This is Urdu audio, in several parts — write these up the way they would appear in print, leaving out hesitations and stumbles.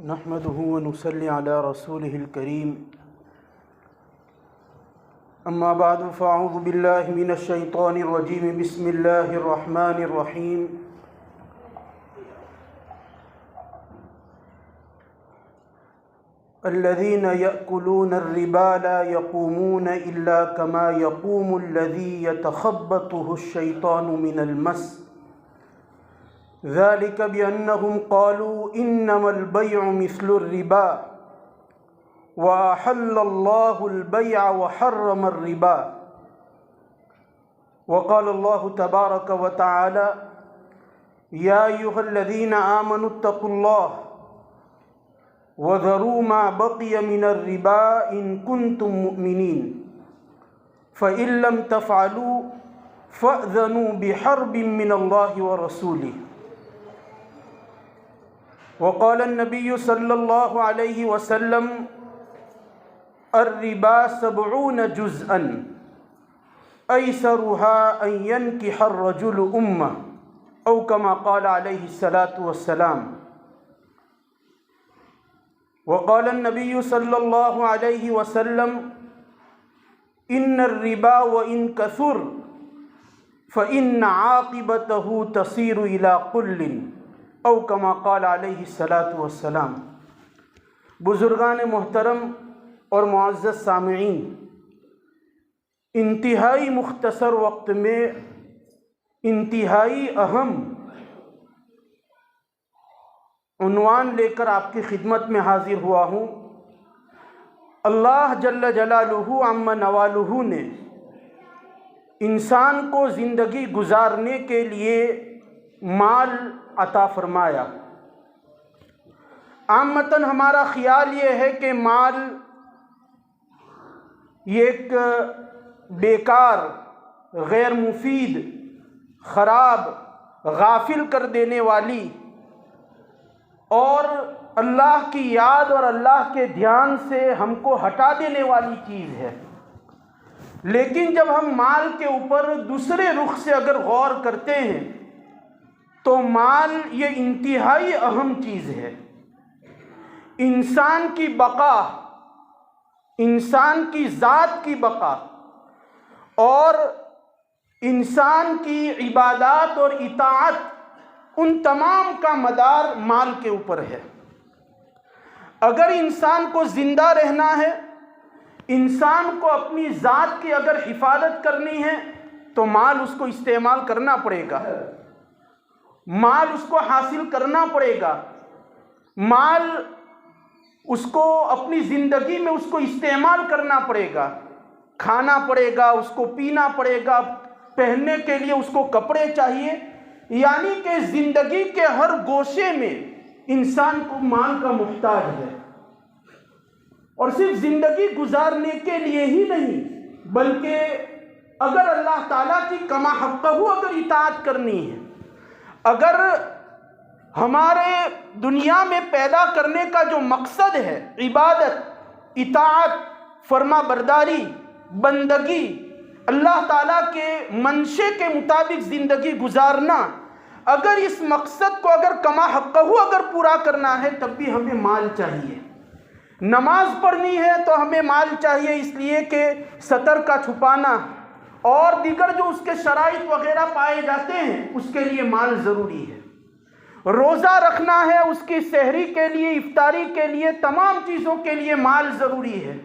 نحمده ونصلي على رسوله الكريم أما بعد فأعوذ بالله من الشيطان الرجيم بسم الله الرحمن الرحيم الذين يأكلون الربا لا يقومون إلا كما يقوم الذي يتخبطه الشيطان من المس ذلك بأنهم قالوا إنما البيع مثل الربا وأحل الله البيع وحرم الربا وقال الله تبارك وتعالى يا أيها الذين آمنوا اتقوا الله وذروا ما بقي من الربا إن كنتم مؤمنين فإن لم تفعلوا فأذنوا بحرب من الله ورسوله وقال النبي صلى الله عليه وسلم الربا 70 جزءا أيسرها أن ينكح الرجل أمه أو كما قال عليه الصلاة والسلام وقال النبي صلى الله عليه وسلم إن الربا وإن كثر فإن عاقبته تصير إلى قل او کما قال علیہ الصلاۃ والسلام۔ بزرگان محترم اور معزز سامعین، انتہائی مختصر وقت میں انتہائی اہم عنوان لے کر آپ کی خدمت میں حاضر ہوا ہوں۔ اللہ جل جلالہ عم نوالہ نے انسان کو زندگی گزارنے کے لیے مال عطا فرمایا۔ عامتاً ہمارا خیال یہ ہے کہ مال یہ ایک بیکار، غیر مفید، خراب، غافل کر دینے والی اور اللہ کی یاد اور اللہ کے دھیان سے ہم کو ہٹا دینے والی چیز ہے۔ لیکن جب ہم مال کے اوپر دوسرے رخ سے اگر غور کرتے ہیں تو مال یہ انتہائی اہم چیز ہے۔ انسان کی بقا، انسان کی ذات کی بقا اور انسان کی عبادات اور اطاعت، ان تمام کا مدار مال کے اوپر ہے۔ اگر انسان کو زندہ رہنا ہے، انسان کو اپنی ذات کی اگر حفاظت کرنی ہے تو مال اس کو استعمال کرنا پڑے گا، مال اس کو حاصل کرنا پڑے گا، مال اس کو اپنی زندگی میں اس کو استعمال کرنا پڑے گا، کھانا پڑے گا، اس کو پینا پڑے گا، پہننے کے لیے اس کو کپڑے چاہیے، یعنی کہ زندگی کے ہر گوشے میں انسان کو مال کا محتاج ہے۔ اور صرف زندگی گزارنے کے لیے ہی نہیں، بلکہ اگر اللہ تعالیٰ کی کما حقہ اگر اطاعت کرنی ہے، اگر ہمارے دنیا میں پیدا کرنے کا جو مقصد ہے عبادت، اطاعت، فرما برداری، بندگی، اللہ تعالیٰ کے منشے کے مطابق زندگی گزارنا، اگر اس مقصد کو اگر کما حقہ اگر پورا کرنا ہے تب بھی ہمیں مال چاہیے۔ نماز پڑھنی ہے تو ہمیں مال چاہیے، اس لیے کہ سطر کا چھپانا اور دیگر جو اس کے شرائط وغیرہ پائے جاتے ہیں اس کے لیے مال ضروری ہے۔ روزہ رکھنا ہے، اس کی سحری کے لیے، افطاری کے لیے، تمام چیزوں کے لیے مال ضروری ہے۔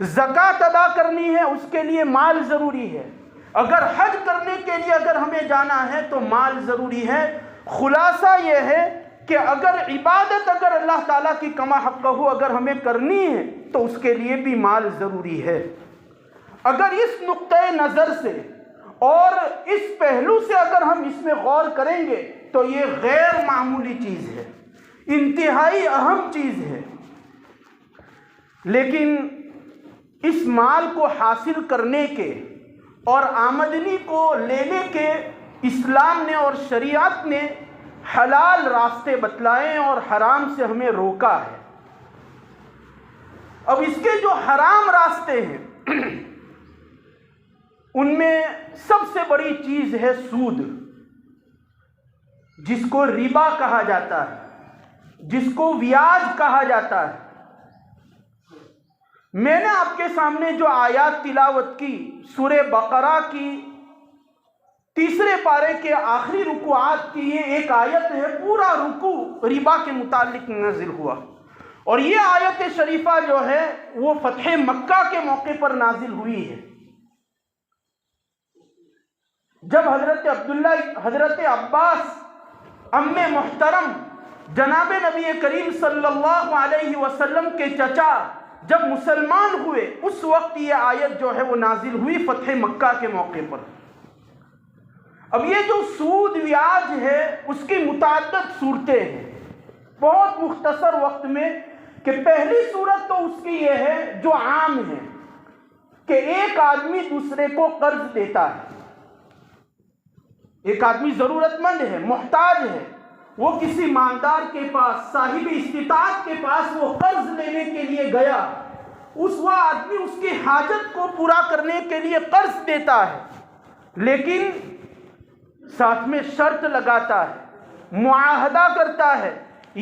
زکوٰۃ ادا کرنی ہے، اس کے لیے مال ضروری ہے۔ اگر حج کرنے کے لیے اگر ہمیں جانا ہے تو مال ضروری ہے۔ خلاصہ یہ ہے کہ اگر عبادت اگر اللہ تعالیٰ کی کما حقہ اگر ہمیں کرنی ہے تو اس کے لیے بھی مال ضروری ہے۔ اگر اس نقطۂ نظر سے اور اس پہلو سے اگر ہم اس میں غور کریں گے تو یہ غیر معمولی چیز ہے، انتہائی اہم چیز ہے۔ لیکن اس مال کو حاصل کرنے کے اور آمدنی کو لینے کے اسلام نے اور شریعت نے حلال راستے بتلائے اور حرام سے ہمیں روکا ہے۔ اب اس کے جو حرام راستے ہیں ان میں سب سے بڑی چیز ہے سود، جس کو ربا کہا جاتا ہے۔ جس کو بیاج کہا جاتا ہے۔ میں نے آپ کے سامنے جو آیات تلاوت کی سورہ بقرہ کی تیسرے پارے کے آخری رکوعات کی یہ ایک آیت ہے، پورا رکوع ربا کے متعلق نازل ہوا، اور یہ آیت شریفہ جو ہے وہ فتح مکہ کے موقع پر نازل ہوئی ہے، جب حضرت عباس ام محترم جناب نبی کریم صلی اللہ علیہ وسلم کے چچا جب مسلمان ہوئے، اس وقت یہ آیت جو ہے وہ نازل ہوئی فتح مکہ کے موقع پر۔ اب یہ جو سود بیاج ہے اس کی متعدد صورتیں ہیں، بہت مختصر وقت میں، کہ پہلی صورت تو اس کی یہ ہے جو عام ہے کہ ایک آدمی دوسرے کو قرض دیتا ہے، ایک آدمی ضرورت مند ہے، محتاج ہے، وہ کسی مالدار کے پاس، صاحب استطاعت کے پاس وہ قرض لینے کے لیے گیا، وہ آدمی اس کی حاجت کو پورا کرنے کے لیے قرض دیتا ہے، لیکن ساتھ میں شرط لگاتا ہے، معاہدہ کرتا ہے،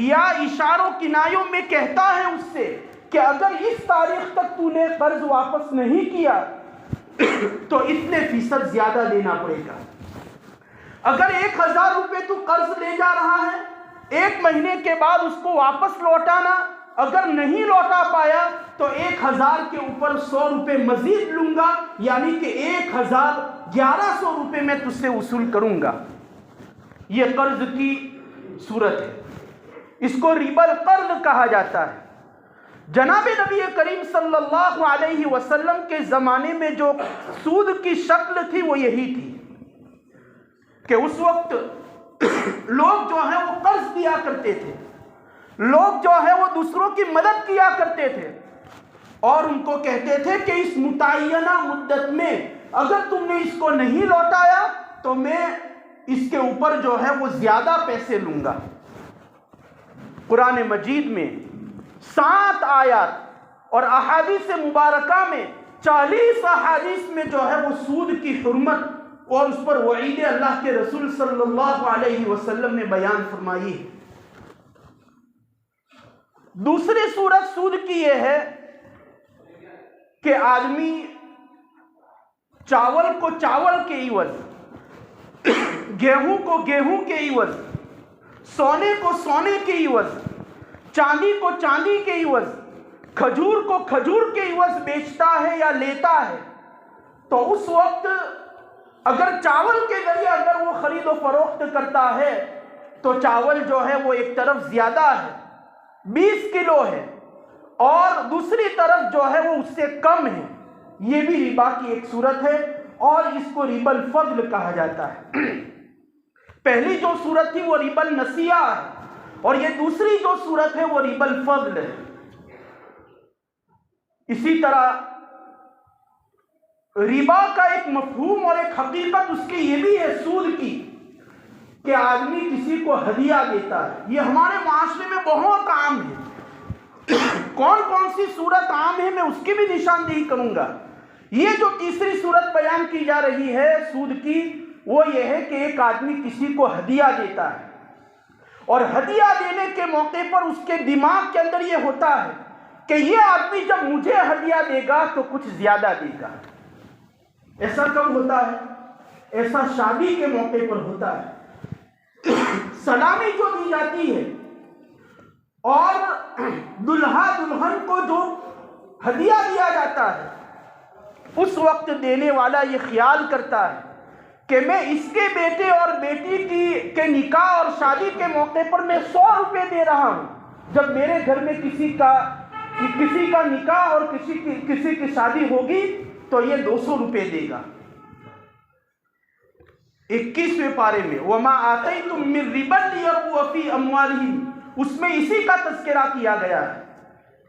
یا اشاروں کنایوں میں کہتا ہے اس سے کہ اگر اس تاریخ تک تو نے قرض واپس نہیں کیا تو اتنے فیصد زیادہ دینا پڑے گا۔ اگر 1000 روپے تو قرض لے جا رہا ہے، 1 مہینے کے بعد اس کو واپس لوٹانا، اگر نہیں لوٹا پایا تو 1000 کے اوپر 100 روپے مزید لوں گا، یعنی کہ 1100 روپے میں تجھ سے وصول کروں گا۔ یہ قرض کی صورت ہے، اس کو ربا القرض کہا جاتا ہے۔ جناب نبی کریم صلی اللہ علیہ وسلم کے زمانے میں جو سود کی شکل تھی وہ یہی تھی کہ اس وقت لوگ جو ہیں وہ قرض دیا کرتے تھے، لوگ جو ہے وہ دوسروں کی مدد کیا کرتے تھے، اور ان کو کہتے تھے کہ اس متعینہ مدت میں اگر تم نے اس کو نہیں لوٹایا تو میں اس کے اوپر جو ہے وہ زیادہ پیسے لوں گا۔ قرآن مجید میں 7 آیات اور احادیث مبارکہ میں 40 احادیث میں جو ہے وہ سود کی حرمت اور اس پر وعید اللہ کے رسول صلی اللہ علیہ وسلم نے بیان فرمائی ہے۔ دوسری صورت سود کی یہ ہے کہ آدمی چاول کو چاول کے عوض، گیہوں کو گیہوں کے عوض، سونے کو سونے کے عوض، چاندی کو چاندی کے عوض، کھجور کو کھجور کے عوض بیچتا ہے یا لیتا ہے، تو اس وقت اگر چاول کے ذریعے اگر وہ خرید و فروخت کرتا ہے تو چاول جو ہے وہ ایک طرف زیادہ ہے، 20 کلو ہے، اور دوسری طرف جو ہے وہ اس سے کم ہے، یہ بھی ربا کی ایک صورت ہے، اور اس کو ربا الفضل کہا جاتا ہے۔ پہلی جو صورت تھی وہ ربا النسیہ ہے، اور یہ دوسری جو صورت ہے وہ ربا الفضل ہے۔ اسی طرح ربا کا ایک مفہوم اور ایک حقیقت اس کی یہ بھی ہے سود کی کہ آدمی کسی کو ہدیہ دیتا ہے، یہ ہمارے معاشرے میں بہت عام ہے۔ کون کون سی صورت عام ہے میں اس کی بھی نشاندہی کروں گا۔ یہ جو تیسری صورت بیان کی جا رہی ہے سود کی، وہ یہ ہے کہ ایک آدمی کسی کو ہدیہ دیتا ہے، اور ہدیہ دینے کے موقع پر اس کے دماغ کے اندر یہ ہوتا ہے کہ یہ آدمی جب مجھے ہدیہ دے گا تو کچھ زیادہ دے گا۔ ایسا کب ہوتا ہے؟ ایسا شادی کے موقع پر ہوتا ہے۔ سلامی جو دی جاتی ہے اور دلہا دلہن کو جو ہدیہ دیا جاتا ہے، اس وقت دینے والا یہ خیال کرتا ہے کہ میں اس کے بیٹے اور بیٹی کے نکاح اور شادی کے موقع پر میں 100 روپے دے رہا ہوں، جب میرے گھر میں کسی کا نکاح اور کسی کی شادی ہوگی تو یہ 200 روپے دے گا۔ 21ویں پارے میں وَمَا آتَيْتُم مِّن رِّبًا لِّيَرْبُوَ فِي أَمْوَالِهِمْ، اس میں اسی کا تذکرہ کیا گیا ہے،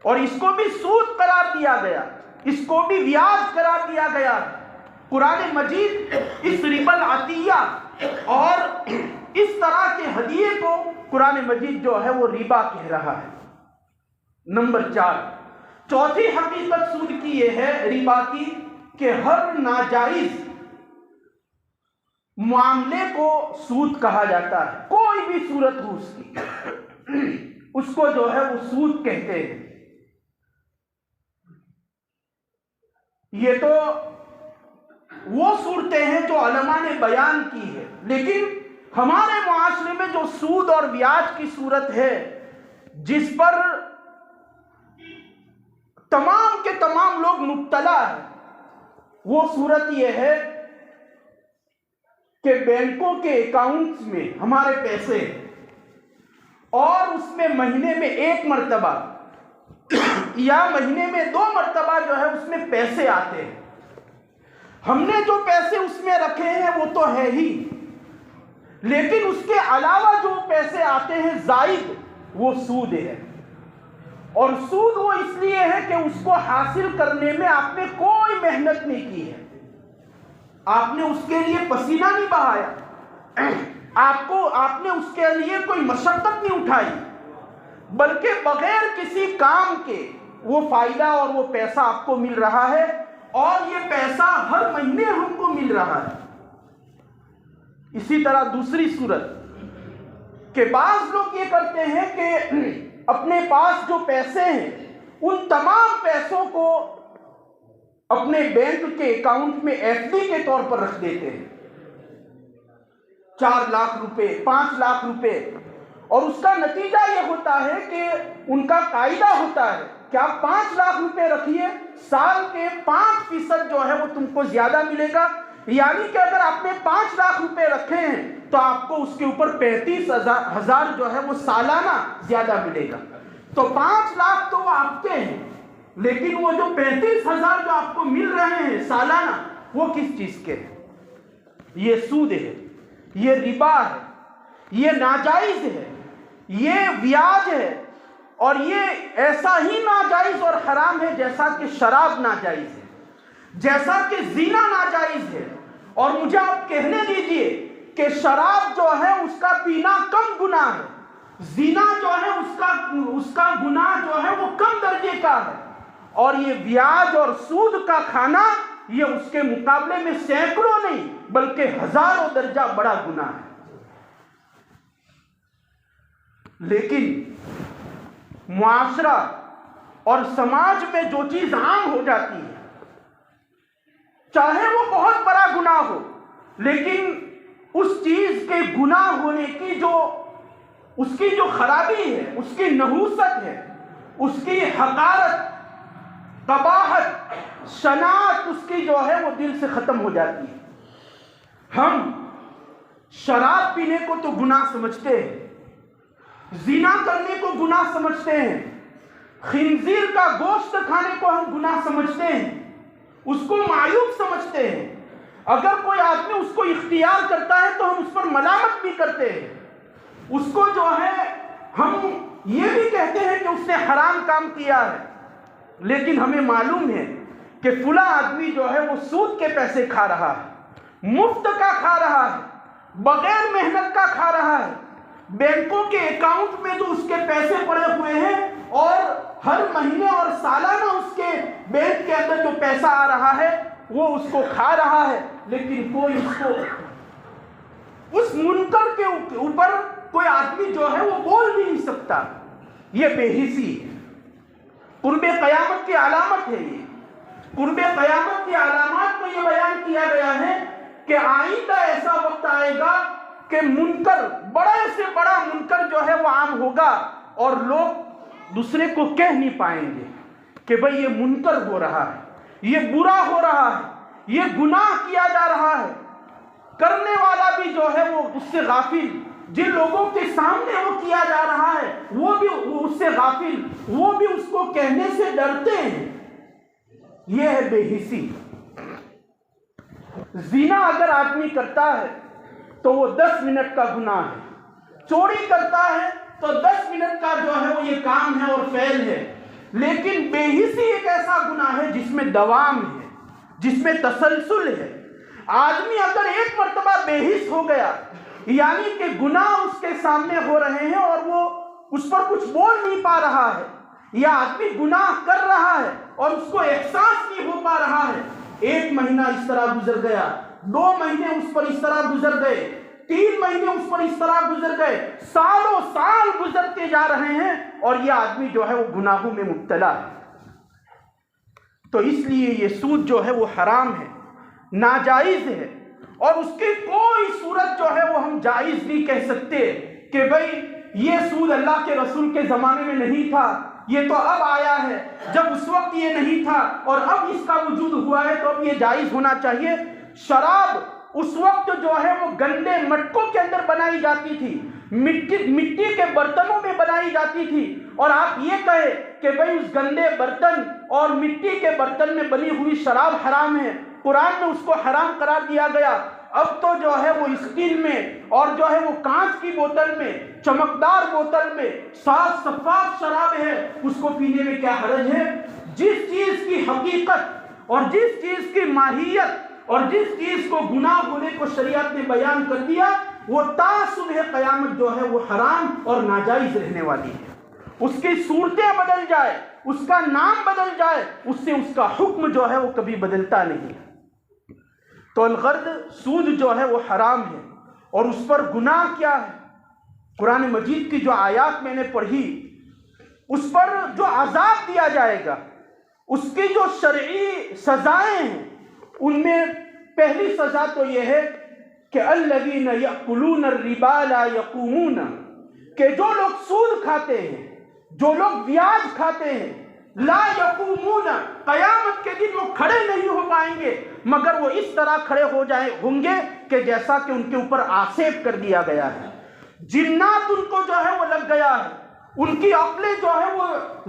اور اس کو بھی سود قرار دیا گیا، اس کو بھی بیاج قرار دیا گیا۔ قرآن مجید اس ربا العطیہ اور اس طرح کے ہدیے کو قرآن مجید جو ہے وہ ربا کہہ رہا ہے۔ نمبر 4، چوتھی حقیقت سود کی یہ ہے ربا کی کہ ہر ناجائز معاملے کو سود کہا جاتا ہے، کوئی بھی صورت ہو اس کی۔ اس کو جو ہے وہ سود کہتے ہیں۔ یہ تو وہ صورتیں ہیں جو علماء نے بیان کی ہے، لیکن ہمارے معاشرے میں جو سود اور بیاج کی صورت ہے جس پر تمام کے تمام لوگ مبتلا ہیں، وہ صورت یہ ہے کہ بینکوں کے اکاؤنٹس میں ہمارے پیسے اور اس میں مہینے میں 1 مرتبہ یا مہینے میں 2 مرتبہ جو ہے اس میں پیسے آتے ہیں۔ ہم نے جو پیسے اس میں رکھے ہیں وہ تو ہے ہی، لیکن اس کے علاوہ جو پیسے آتے ہیں زائد، وہ سود ہے۔ اور سود وہ اس لیے ہے کہ اس کو حاصل کرنے میں آپ نے کوئی محنت نہیں کی ہے، آپ نے اس کے لیے پسینہ نہیں بہایا، آپ نے اس کے لیے کوئی مشقت نہیں اٹھائی، بلکہ بغیر کسی کام کے وہ فائدہ اور وہ پیسہ آپ کو مل رہا ہے، اور یہ پیسہ ہر مہینے ہم کو مل رہا ہے۔ اسی طرح دوسری صورت کہ بعض لوگ یہ کرتے ہیں کہ اپنے پاس جو پیسے ہیں ان تمام پیسوں کو اپنے بینک کے اکاؤنٹ میں ایف ڈی کے طور پر رکھ دیتے ہیں، 4 لاکھ روپے، 5 لاکھ روپے، اور اس کا نتیجہ یہ ہوتا ہے کہ ان کا قاعدہ ہوتا ہے کہ آپ 5 لاکھ روپے رکھیے، سال کے 5% جو ہے وہ تم کو زیادہ ملے گا، یعنی کہ اگر آپ نے 5 لاکھ روپے رکھے ہیں تو آپ کو اس کے اوپر 35,000 جو ہے وہ سالانہ زیادہ ملے گا۔ تو 5 لاکھ تو وہ آپ کے ہیں، لیکن وہ جو 35,000 جو آپ کو مل رہے ہیں سالانہ، وہ کس چیز کے ہیں؟ یہ سود ہے، یہ ربا ہے، یہ ناجائز ہے، یہ بیاج ہے، اور یہ ایسا ہی ناجائز اور حرام ہے جیسا کہ شراب ناجائز ہے، جیسا کہ زنا ناجائز ہے۔ اور مجھے آپ کہنے دیجئے کہ شراب جو ہے اس کا پینا کم گناہ ہے، زنا جو ہے اس کا گناہ جو ہے وہ کم درجے کا ہے، اور یہ بیاج اور سود کا کھانا یہ اس کے مقابلے میں سینکڑوں نہیں بلکہ ہزاروں درجہ بڑا گناہ ہے۔ لیکن معاشرہ اور سماج میں جو چیز عام ہو جاتی ہے، چاہے وہ بہت بڑا گناہ ہو، لیکن اس چیز کے گناہ ہونے کی اس کی جو خرابی ہے، اس کی نحوست ہے، اس کی حقارت، قباحت، شناعت اس کی جو ہے وہ دل سے ختم ہو جاتی ہے۔ ہم شراب پینے کو تو گناہ سمجھتے ہیں، زنا کرنے کو گناہ سمجھتے ہیں، خنزیر کا گوشت کھانے کو ہم گناہ سمجھتے ہیں، اس کو معیوب سمجھتے ہیں۔ اگر کوئی آدمی اس کو اختیار کرتا ہے تو ہم اس پر ملامت بھی کرتے ہیں، اس کو جو ہے ہم یہ بھی کہتے ہیں کہ اس نے حرام کام کیا ہے، لیکن ہمیں معلوم ہے کہ فلاں آدمی جو ہے وہ سود کے پیسے کھا رہا ہے، مفت کا کھا رہا ہے، بغیر محنت کا کھا رہا ہے، بینکوں کے اکاؤنٹ میں جو اس کے پیسے پڑے ہوئے ہیں اور ہر مہینے اور سالانہ اس کے بینک کے اندر جو پیسہ آ رہا ہے وہ اس کو کھا رہا ہے، لیکن کوئی اس منکر کے اوپر کوئی آدمی جو ہے وہ بول بھی نہیں سکتا۔ یہ بے حسی ہے، قرب قیامت کی علامت ہے۔ یہ قرب قیامت کی علامات میں یہ بیان کیا گیا ہے کہ آئندہ ایسا وقت آئے گا کہ منکر، بڑے سے بڑا منکر جو ہے وہ عام ہوگا، اور لوگ دوسرے کو کہہ نہیں پائیں گے کہ بھئی یہ منکر ہو رہا ہے، یہ برا ہو رہا ہے، یہ گناہ کیا جا رہا ہے۔ کرنے والا بھی جو ہے وہ اس سے غافل، جن لوگوں کے سامنے وہ کیا جا رہا ہے وہ بھی اس سے غافل، وہ بھی اس کو کہنے سے ڈرتے ہیں۔ یہ ہے بے حسی۔ زنا اگر آدمی کرتا ہے تو وہ 10 منٹ کا گناہ ہے، چوری کرتا ہے تو 10 منٹ کا جو ہے وہ یہ کام ہے اور فعل ہے، لیکن بے حسی ایک ایسا گناہ ہے جس میں دوام ہے، جس میں تسلسل ہے۔ آدمی اگر ایک مرتبہ بے حس ہو گیا، یعنی کہ گناہ اس کے سامنے ہو رہے ہیں اور وہ اس پر کچھ بول نہیں پا رہا ہے، یا آدمی گناہ کر رہا ہے اور اس کو احساس نہیں ہو پا رہا ہے، 1 مہینہ اس طرح گزر گیا، 2 مہینے اس پر اس طرح گزر گئے، 3 مہینے اس پر اس طرح گزر گئے، سالوں سال گزرتے جا رہے ہیں اور یہ آدمی جو ہے وہ گناہوں میں مبتلا ہے۔ تو اس لیے یہ سود جو ہے وہ حرام ہے، ناجائز ہے، اور اس کی کوئی صورت جو ہے وہ ہم جائز نہیں کہہ سکتے کہ بھئی یہ سود اللہ کے رسول کے زمانے میں نہیں تھا، یہ تو اب آیا ہے، جب اس وقت یہ نہیں تھا اور اب اس کا وجود ہوا ہے تو اب یہ جائز ہونا چاہیے۔ شراب اس وقت جو ہے وہ گندے مٹکوں کے اندر بنائی جاتی تھی، مٹی کے برتنوں میں بنائی جاتی تھی، اور آپ یہ کہے کہ بھئی اس گندے برتن اور مٹی کے برتن میں بنی ہوئی شراب حرام ہے، قرآن میں اس کو حرام قرار دیا گیا۔ اب تو جو ہے وہ اسٹیل میں اور جو ہے وہ کانچ کی بوتل میں، چمکدار بوتل میں صاف شفاف شراب ہے، اس کو پینے میں کیا حرج ہے؟ جس چیز کی حقیقت اور جس چیز کی ماہیت اور جس چیز کو گناہ ہونے کو شریعت نے بیان کر دیا، وہ تا صبح قیامت جو ہے وہ حرام اور ناجائز رہنے والی ہے۔ اس کی صورتیں بدل جائے، اس کا نام بدل جائے، اس سے اس کا حکم جو ہے وہ کبھی بدلتا نہیں۔ تو الغرض سود جو ہے وہ حرام ہے، اور اس پر گناہ کیا ہے؟ قرآن مجید کی جو آیات میں نے پڑھی، اس پر جو عذاب دیا جائے گا، اس کی جو شرعی سزائیں ہیں، ان میں پہلی سزا تو یہ ہے کہ الذین یأکلون الربا لا یقومون، کہ جو لوگ سود کھاتے ہیں، جو لوگ بیاج کھاتے ہیں، لا یقومون، قیامت کے دن وہ کھڑے نہیں ہو پائیں گے، مگر وہ اس طرح کھڑے ہوں گے کہ جیسا کہ ان کے اوپر آسیب کر دیا گیا ہے، جنات ان کو جو ہے وہ لگ گیا ہے، ان کی عقلیں جو ہے وہ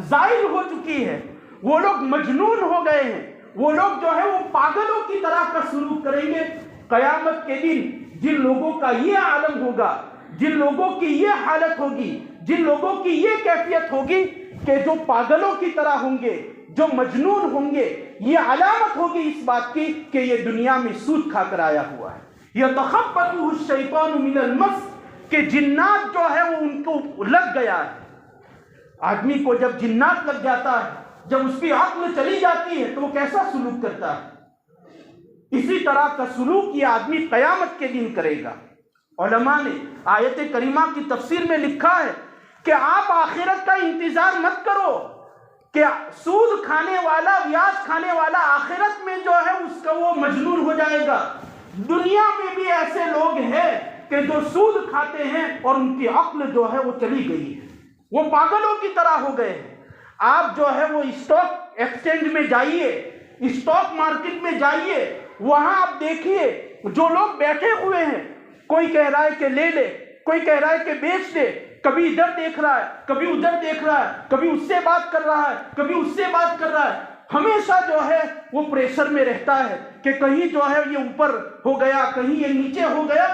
زائل ہو چکی ہے، وہ لوگ مجنون ہو گئے ہیں، وہ لوگ جو ہے وہ پاگلوں کی طرح کا سلوک کریں گے۔ قیامت کے دن جن لوگوں کا یہ عالم ہوگا، جن لوگوں کی یہ حالت ہوگی، جن لوگوں کی یہ کیفیت ہوگی کہ جو پاگلوں کی طرح ہوں گے، جو مجنون ہوں گے، یہ علامت ہوگی اس بات کی کہ یہ دنیا میں سود کھا کر آیا ہوا ہے۔ یتخبطہ الشیطان من المس، کہ جنات جو ہے وہ ان کو لگ گیا ہے۔ آدمی کو جب جنات لگ جاتا ہے، جب اس کی عقل چلی جاتی ہے تو وہ کیسا سلوک کرتا ہے؟ اسی طرح کا سلوک یہ آدمی قیامت کے دن کرے گا۔ علماء نے آیت کریمہ کی تفسیر میں لکھا ہے کہ آپ آخرت کا انتظار مت کرو کہ سود کھانے والا، بیاج کھانے والا آخرت میں جو ہے اس کا وہ مجنون ہو جائے گا۔ دنیا میں بھی ایسے لوگ ہیں کہ جو سود کھاتے ہیں اور ان کی عقل جو ہے وہ چلی گئی ہے، وہ پاگلوں کی طرح ہو گئے ہیں۔ آپ جو ہے وہ اسٹاک ایکسچینج میں جائیے، اسٹاک مارکیٹ میں جائیے، وہاں آپ دیکھیے جو لوگ بیٹھے ہوئے ہیں، کوئی کہہ رہا ہے کہ لے لے، کوئی کہہ رہا ہے کہ بیچ دے، کبھی ادھر دیکھ رہا ہے، کبھی ادھر دیکھ رہا ہے، کبھی اس سے بات کر رہا ہے، کبھی اس سے بات کر رہا ہے، ہمیشہ جو ہے وہ پریشر میں رہتا ہے کہ کہیں جو ہے یہ اوپر ہو گیا، کہیں یہ نیچے ہو گیا۔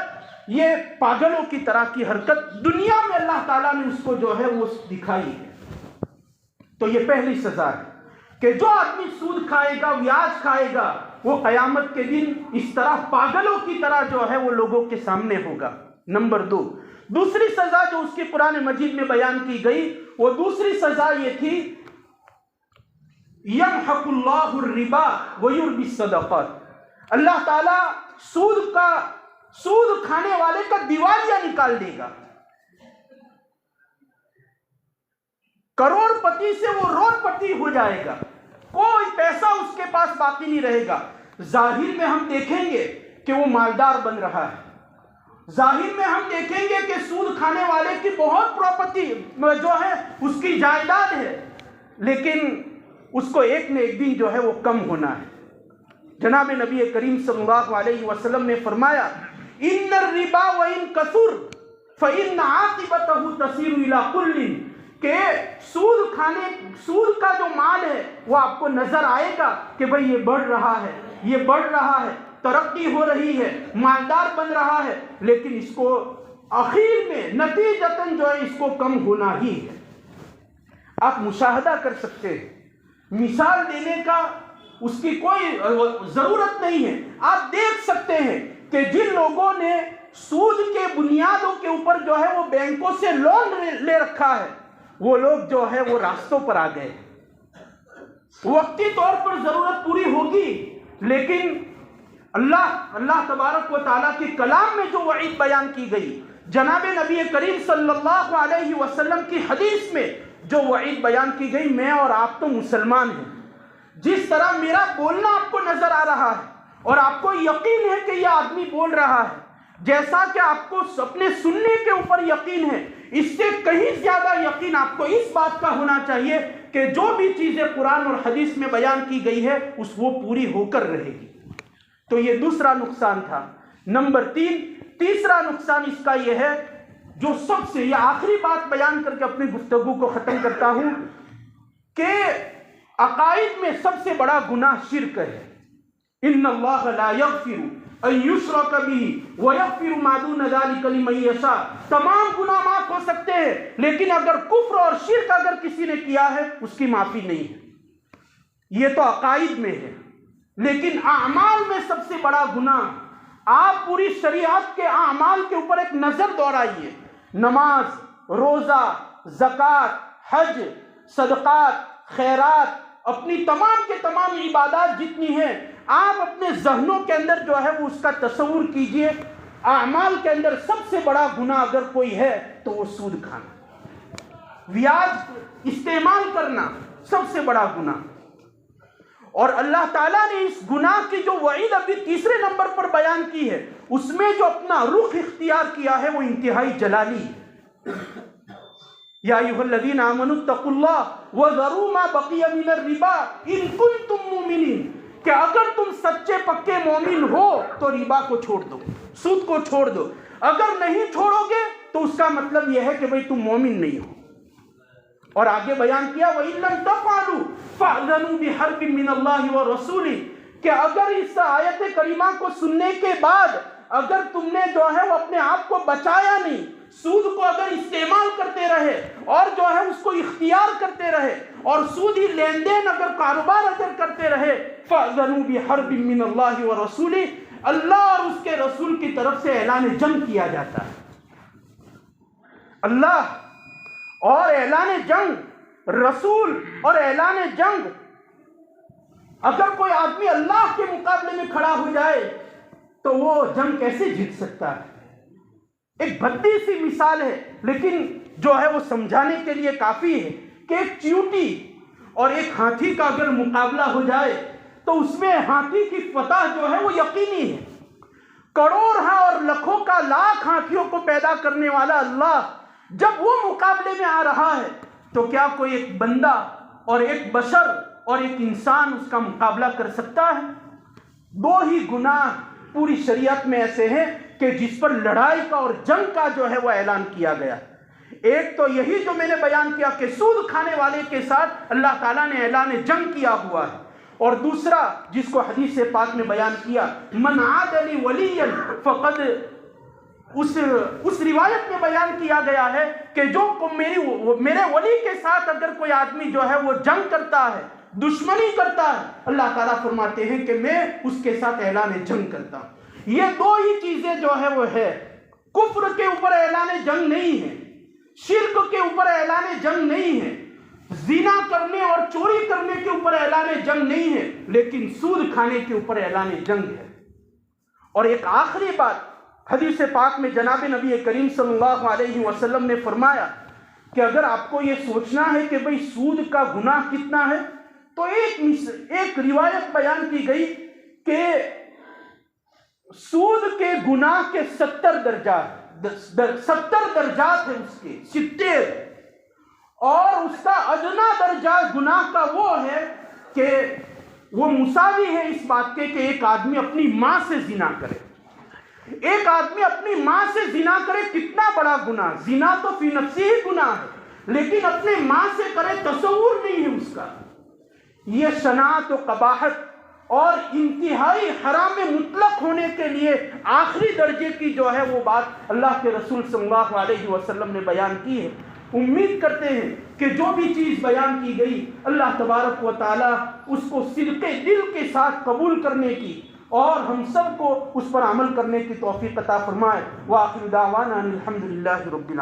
یہ پاگلوں کی طرح کی حرکت دنیا میں اللہ تعالیٰ نے اس کو جو ہے وہ دکھائی ہے۔ تو یہ پہلی سزا ہے کہ جو آدمی سود کھائے گا، بیاج کھائے گا، وہ قیامت کے دن اس طرح پاگلوں کی طرح جو ہے وہ لوگوں کے سامنے ہوگا۔ نمبر 2، دوسری سزا جو اس کی قرآن مجید میں بیان کی گئی، وہ دوسری سزا یہ تھی یمحق اللہ الربا ویربی الصدقات، اللہ تعالیٰ سود کھانے والے کا دیوالیہ نکال دے گا، کروڑ پتی سے وہ روڑ پتی ہو جائے گا، کوئی پیسہ اس کے پاس باقی نہیں رہے گا۔ ظاہر میں ہم دیکھیں گے کہ وہ مالدار بن رہا ہے، ظاہر میں ہم دیکھیں گے کہ سود کھانے والے کی بہت پراپرٹی جو ہے اس کی جائیداد ہے، لیکن اس کو ایک نہ ایک دن جو ہے وہ کم ہونا ہے۔ جناب نبی کریم صلی اللہ علیہ وسلم نے فرمایا ان الربا وان کثر فان عاقبته تصير الى كل، کہ سود کا جو مال ہے وہ آپ کو نظر آئے گا کہ بھئی یہ بڑھ رہا ہے، یہ بڑھ رہا ہے، ترقی ہو رہی ہے، مالدار بن رہا ہے، لیکن اس کو آخر میں نتیجتاً جو ہے اس کو کم ہونا ہی ہے۔ آپ مشاہدہ کر سکتے ہیں، مثال دینے کا اس کی کوئی ضرورت نہیں ہے، آپ دیکھ سکتے ہیں کہ جن لوگوں نے سود کے بنیادوں کے اوپر جو ہے وہ بینکوں سے لون لے رکھا ہے، وہ لوگ جو ہے وہ راستوں پر آ گئے۔ وقتی طور پر ضرورت پوری ہوگی، لیکن اللہ تبارک و تعالیٰ کے کلام میں جو وعید بیان کی گئی، جناب نبی کریم صلی اللہ علیہ وسلم کی حدیث میں جو وعید بیان کی گئی، میں اور آپ تو مسلمان ہیں، جس طرح میرا بولنا آپ کو نظر آ رہا ہے اور آپ کو یقین ہے کہ یہ آدمی بول رہا ہے، جیسا کہ آپ کو اپنے سننے کے اوپر یقین ہے، اس سے کہیں زیادہ یقین آپ کو اس بات کا ہونا چاہیے کہ جو بھی چیزیں قرآن اور حدیث میں بیان کی گئی ہے وہ پوری ہو کر رہے گی۔ تو یہ دوسرا نقصان تھا۔ نمبر 3، تیسرا نقصان اس کا یہ ہے، جو سب سے، یہ آخری بات بیان کر کے اپنی گفتگو کو ختم کرتا ہوں، کہ عقائد میں سب سے بڑا گناہ شرک ہے۔ ان اللہ لا یغفر ان یشرک بہ ویغفر ما دون ذلک لمن یشاء۔ تمام گناہ معاف ہو سکتے ہیں، لیکن اگر کفر اور شرک اگر کسی نے کیا ہے اس کی معافی نہیں ہے۔ یہ تو عقائد میں ہے، لیکن اعمال میں سب سے بڑا گناہ، آپ پوری شریعت کے اعمال کے اوپر ایک نظر دوڑائیے، نماز، روزہ، زکوٰۃ، حج، صدقات، خیرات، اپنی تمام کے تمام عبادات جتنی ہیں، آپ اپنے ذہنوں کے اندر جو ہے وہ اس کا تصور کیجئے۔ اعمال کے اندر سب سے بڑا گناہ اگر کوئی ہے تو وہ سود کھانا، بیاج استعمال کرنا، سب سے بڑا گناہ۔ اور اللہ تعالیٰ نے اس گناہ کی جو وعید ابھی تیسرے نمبر پر بیان کی ہے، اس میں جو اپنا رخ اختیار کیا ہے وہ انتہائی جلالی ہے۔ یا ایھا الذین آمنوا اتقوا اللہ وذروا ما بقی من الربا ان کنتم مؤمنین، کہ اگر تم سچے پکے مومن ہو تو ربا کو چھوڑ دو، سود کو چھوڑ دو۔ اگر نہیں چھوڑو گے تو اس کا مطلب یہ ہے کہ بھئی تم مومن نہیں ہو۔ اور آگے بیان کیا وَإِن لَمْ تَفْعَلُوا فَأْذَنُوا بِحَرْبٍ مِّنَ اللَّهِ وَرَسُولِهِ، کہ اگر اس آیت کریمہ کو سننے کے بعد اگر تم نے جو ہے وہ اپنے آپ کو بچایا نہیں، سود کو اگر استعمال کرتے رہے اور جو ہے اس کو اختیار کرتے رہے اور سودی لین دین اگر کاروبار اگر کرتے رہے، فَأْذَنُوا بِحَرْبٍ مِّنَ اللَّهِ وَرَسُولِهِ، اللہ اور اس کے رسول کی طرف سے اعلان جنگ کیا جاتا ہے۔ اللہ اور اعلان جنگ، رسول اور اعلان جنگ، اگر کوئی آدمی اللہ کے مقابلے میں کھڑا ہو جائے تو وہ جنگ کیسے جیت سکتا ہے؟ ایک بھدی سی مثال ہے، لیکن جو ہے وہ سمجھانے کے لیے کافی ہے کہ ایک چیونٹی اور ایک ہاتھی کا اگر مقابلہ ہو جائے تو اس میں ہاتھی کی فتح جو ہے وہ یقینی ہے۔ کروڑ اور لاکھوں کا لاکھ ہاتھیوں کو پیدا کرنے والا اللہ جب وہ مقابلے میں آ رہا ہے تو کیا کوئی ایک بندہ اور ایک بشر اور ایک انسان اس کا مقابلہ کر سکتا ہے؟ دو ہی گناہ پوری شریعت میں ایسے ہیں کہ جس پر لڑائی کا اور جنگ کا جو ہے وہ اعلان کیا گیا۔ ایک تو یہی جو میں نے بیان کیا کہ سود کھانے والے کے ساتھ اللہ تعالیٰ نے اعلان جنگ کیا ہوا ہے، اور دوسرا جس کو حدیث پاک میں بیان کیا، من عاد لی ولیا فقد، اس روایت میں بیان کیا گیا ہے کہ جو میرے ولی کے ساتھ اگر کوئی آدمی جو ہے وہ جنگ کرتا ہے، دشمنی کرتا ہے، اللہ تعالیٰ فرماتے ہیں کہ میں اس کے ساتھ اعلان جنگ کرتا ہوں۔ یہ دو ہی چیزیں جو ہے وہ ہے، کفر کے اوپر اعلان جنگ نہیں ہے، شرک کے اوپر اعلان جنگ نہیں ہے، زنا کرنے اور چوری کرنے کے اوپر اعلان جنگ نہیں ہے، لیکن سود کھانے کے اوپر اعلان جنگ ہے۔ اور ایک آخری بات، حدیث پاک میں جناب نبی کریم صلی اللہ علیہ وسلم نے فرمایا کہ اگر آپ کو یہ سوچنا ہے کہ بھئی سود کا گناہ کتنا ہے، تو ایک روایت بیان کی گئی کہ سود کے گناہ کے 70 درجات ہیں، اس کے 70، اور اس کا ادنا درجہ گناہ کا وہ ہے کہ وہ مساوی ہے اس بات کے کہ ایک آدمی اپنی ماں سے زنا کرے۔ ایک آدمی اپنی ماں سے زنا کرے، کتنا بڑا گناہ! زنا تو فی نفسی ہی گناہ ہے، لیکن اپنے ماں سے کرے، تصور نہیں ہے اس کا۔ یہ شناعت و قباحت اور انتہائی حرام مطلق ہونے کے لیے آخری درجے کی جو ہے وہ بات اللہ کے رسول صلی اللہ علیہ وسلم نے بیان کی ہے۔ امید کرتے ہیں کہ جو بھی چیز بیان کی گئی اللہ تبارک و تعالی اس کو صدق دل کے ساتھ قبول کرنے کی اور ہم سب کو اس پر عمل کرنے کی توفیق عطا فرمائے۔ وآخر دعوانا الحمدللہ رب العالمین۔